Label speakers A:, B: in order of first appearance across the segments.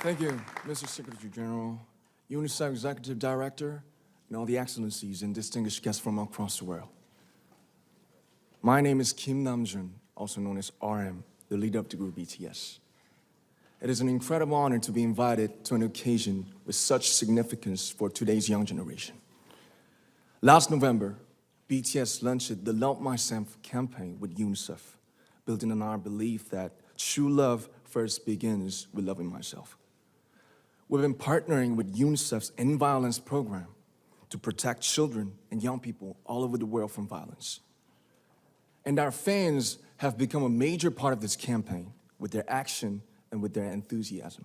A: Thank you, Mr. Secretary General, UNICEF Executive Director, and all the excellencies and distinguished guests from across the world. My name is Kim Namjoon, also known as RM, the leader of the group BTS. It is an incredible honor to be invited to an occasion with such significance for today's young generation. Last November, BTS launched the Love Myself campaign with UNICEF, building on our belief that true love first begins with loving myself. We've been partnering with UNICEF's End Violence program to protect children and young people all over the world from violence. And our fans have become a major part of this campaign with their action and with their enthusiasm.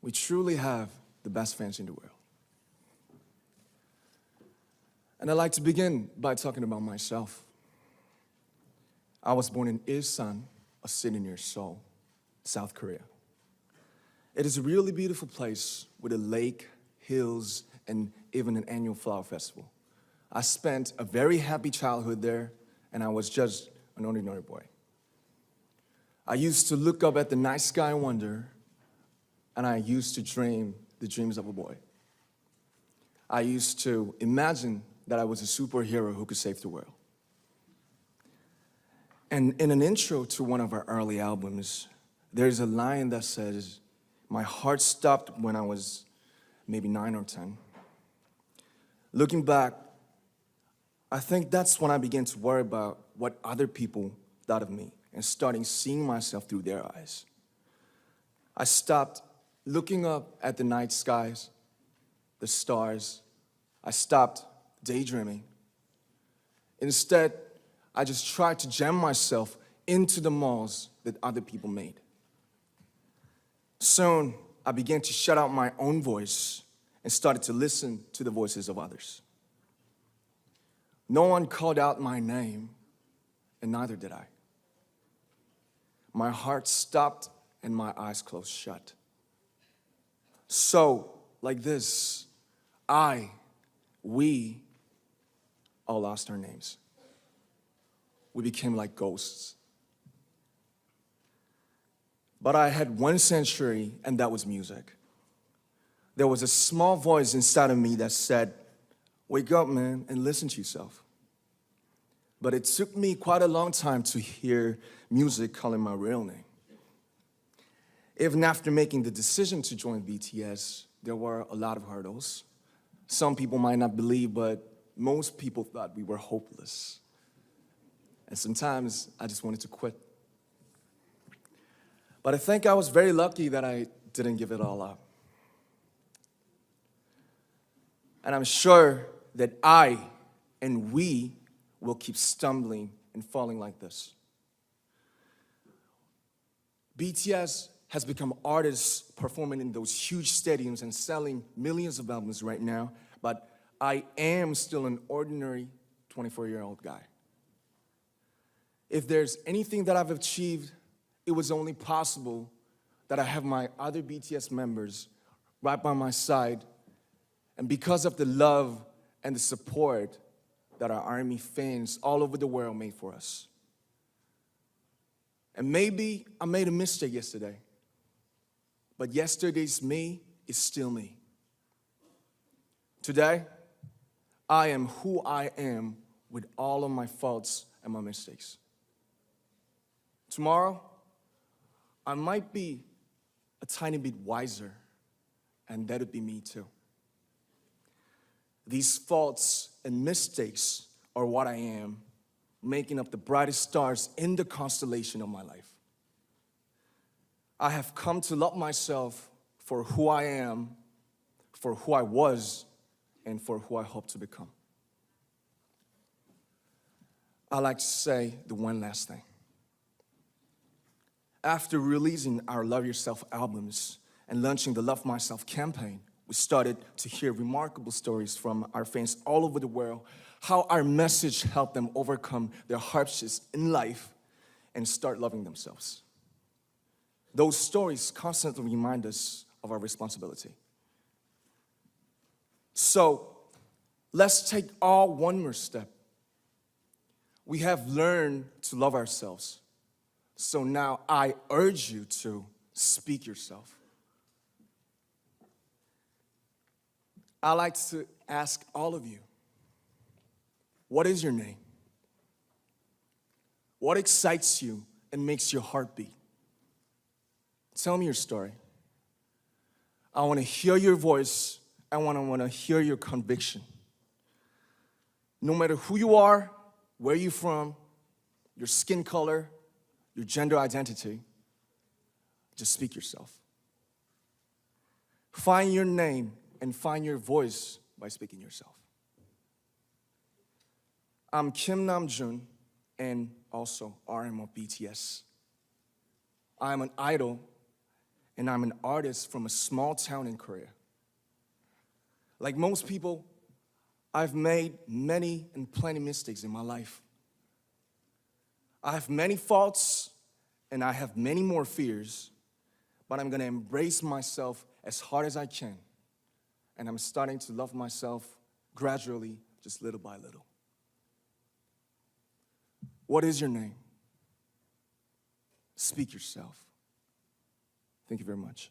A: We truly have the best fans in the world. And I'd like to begin by talking about myself. I was born in Ilsan, a city near Seoul, South Korea. It is a really beautiful place with a lake, hills, and even an annual flower festival. I spent a very happy childhood there, and I was just an ordinary boy. I used to look up at the night sky and wonder, and I used to dream the dreams of a boy. I used to imagine that I was a superhero who could save the world. And in an intro to one of our early albums, there's a line that says, "My heart stopped when I was maybe 9 or 10. Looking back, I think that's when I began to worry about what other people thought of me and starting seeing myself through their eyes. I stopped looking up at the night skies, the stars. I stopped daydreaming. Instead, I just tried to jam myself into the malls that other people made. Soon, I began to shut out my own voice and started to listen to the voices of others. No one called out my name, and neither did I. My heart stopped and my eyes closed shut. So, like this, we all lost our names. We became like ghosts. But I had one sanctuary, and that was music. There was a small voice inside of me that said, "Wake up, man, and listen to yourself." But it took me quite a long time to hear music calling my real name. Even after making the decision to join BTS, there were a lot of hurdles. Some people might not believe, but most people thought we were hopeless. And sometimes I just wanted to quit. But I think I was very lucky that I didn't give it all up. And I'm sure that I and we will keep stumbling and falling like this. BTS has become artists performing in those huge stadiums and selling millions of albums right now, but I am still an ordinary 24-year-old guy. If there's anything that I've achieved, it was only possible that I have my other BTS members right by my side, and because of the love and the support that our ARMY fans all over the world made for us. And maybe I made a mistake yesterday, but yesterday's me is still me. Today, I am who I am with all of my faults and my mistakes. Tomorrow, I might be a tiny bit wiser, and that would be me too. These faults and mistakes are what I am, making up the brightest stars in the constellation of my life. I have come to love myself for who I am, for who I was, and for who I hope to become. I'd like to say the one last thing. After releasing our Love Yourself albums and launching the Love Myself campaign, we started to hear remarkable stories from our fans all over the world, how our message helped them overcome their hardships in life and start loving themselves. Those stories constantly remind us of our responsibility. So, let's take all one more step. We have learned to love ourselves. So now I urge you to speak yourself, I like to ask all of you, what is your name? What excites you and makes your heart beat? Tell me your story. I want to hear your voice. I want to hear your conviction. No matter who you are, where you're from, your skin color, your gender identity, just speak yourself. Find your name and find your voice by speaking yourself. I'm Kim Namjoon and also RM of BTS. I'm an idol and I'm an artist from a small town in Korea. Like most people, I've made many and plenty mistakes in my life. I have many faults and I have many more fears, but I'm gonna embrace myself as hard as I can. And I'm starting to love myself gradually, just little by little. What is your name? Speak yourself. Thank you very much.